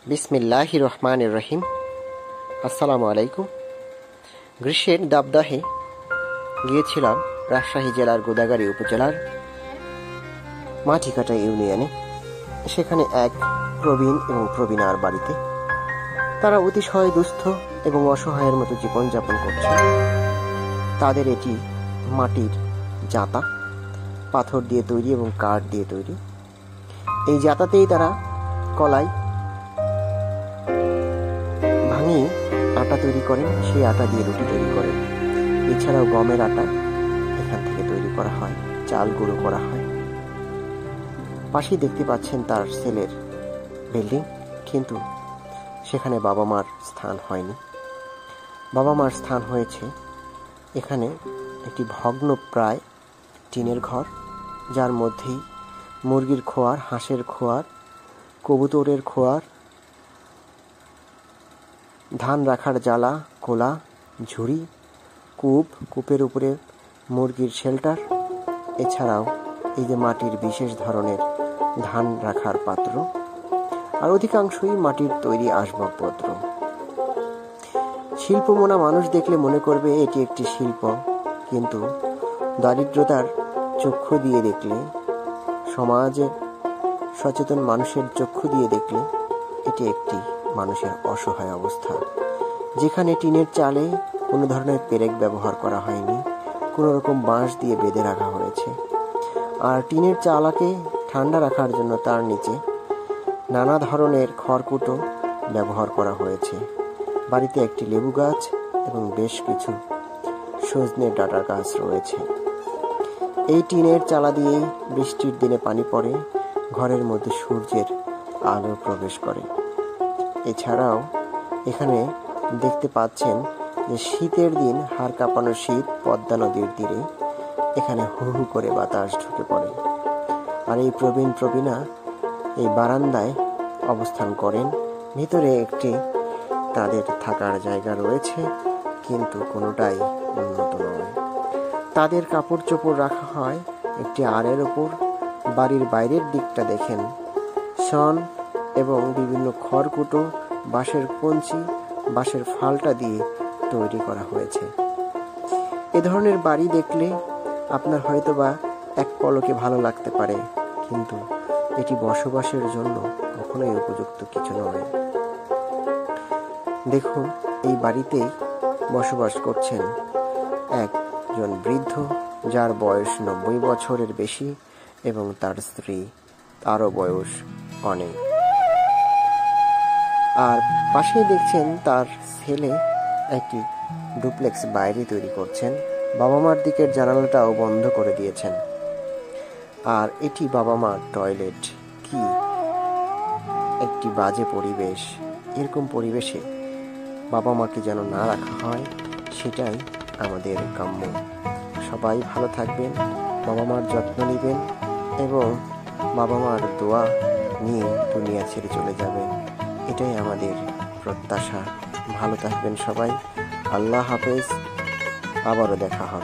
বিসমিল্লাহির রহমানির রহিম। আসসালামু আলাইকুম। গ্রীষ্মের দাবদাহে গিয়েছিলাম রাজশাহী জেলার গোদাগাড়ী উপজেলার মাটিকাটা ইউনিয়নে। সেখানে এক প্রবীণ এবং প্রবীণার বাড়িতে তারা অতিশয় দুস্থ এবং অসহায়ের মতো জীবনযাপন করছে। তাদের এটি মাটির জাঁতা, পাথর দিয়ে তৈরি এবং কাঠ দিয়ে তৈরি। এই জাঁতাতেই তারা কলাই ভাঙিয়ে আটা তৈরি করেন, সেই আটা দিয়ে রুটি তৈরি করেন। এছাড়াও গমের আটা এখান থেকে তৈরি করা হয়, চাল গুঁড়ো করা হয়। পাশেই দেখতে পাচ্ছেন তার ছেলের বিল্ডিং, কিন্তু সেখানে বাবা মার স্থান হয়নি। বাবা মার স্থান হয়েছে এখানে একটি ভগ্ন প্রায় টিনের ঘর, যার মধ্যেই মুরগির খোয়ার, হাঁসের খোয়ার, কবুতরের খোয়ার, ধান রাখার জালা, কোলা, ঝুড়ি, কূপের উপরে মুরগির শেল্টার, এছাড়াও এই যে মাটির বিশেষ ধরনের ধান রাখার পাত্র, আর অধিকাংশই মাটির তৈরি আসবাবপত্র। শিল্পমনা মানুষ দেখলে মনে করবে এটি একটি শিল্প, কিন্তু দারিদ্রতার চক্ষু দিয়ে দেখলে, সমাজে সচেতন মানুষের চক্ষু দিয়ে দেখলে এটি একটি মানুষের অসহায় অবস্থা, যেখানে টিনের চালে কোনো ধরনের পেরেক ব্যবহার করা হয়নি, কোনো রকম বাঁশ দিয়ে বেঁধে রাখা হয়েছে। আর টিনের চালাকে ঠান্ডা রাখার জন্য তার নিচে নানা ধরনের খড়কুটো ব্যবহার করা হয়েছে। বাড়িতে একটি লেবু গাছ এবং বেশ কিছু সজনে ডাঁটা গাছ রয়েছে। এই টিনের চালা দিয়ে বৃষ্টির দিনে পানি পড়ে, ঘরের মধ্যে সূর্যের আলো প্রবেশ করে। এছাড়াও এখানে দেখতে পাচ্ছেন যে শীতের দিন হাড় কাঁপানো শীত, পদ্মা নদীর তীরে এখানে হু হু করে বাতাস ঢুকে পড়ে। আর এই প্রবীণা এই বারান্দায় অবস্থান করেন। ভিতরে একটি তাদের থাকার জায়গা রয়েছে, কিন্তু কোনোটাই উন্নত নয়। তাদের কাপড় চোপড় রাখা হয় একটি আড়ের ওপর। বাড়ির বাইরের দিকটা দেখেন শন এবং বিভিন্ন খড়কুটো, বাঁশের কঞ্চি, বাঁশের ফালটা দিয়ে তৈরি করা হয়েছে। এ ধরনের বাড়ি দেখলে আপনার হয়তোবা এক পলকে ভালো লাগতে পারে, কিন্তু এটি বসবাসের জন্য কখনোই উপযুক্ত কিছু নয়। দেখুন, এই বাড়িতেই বসবাস করছেন একজন বৃদ্ধ, যার বয়স 90 বছরের বেশি, এবং তার স্ত্রী, তারও বয়স অনেক। আর পাশেই দেখছেন তার ছেলে একটি ডুপ্লেক্স বাইরে তৈরি করছেন। বাবা মার দিকের জানালাটাও বন্ধ করে দিয়েছেন। আর এটি বাবা মার টয়লেট। কি একটি বাজে পরিবেশ! এরকম পরিবেশে বাবা মাকে যেন না রাখা হয়, সেটাই আমাদের কাম্য। সবাই ভালো থাকবেন, বাবা মার যত্ন নেবেন এবং বাবা মার দোয়া নিয়ে দুনিয়া ছেড়ে চলে যাবেন, এটাই আমাদের প্রত্যাশা। ভালো থাকবেন সবাই। আল্লাহ হাফেজ। আবারও দেখা হবে।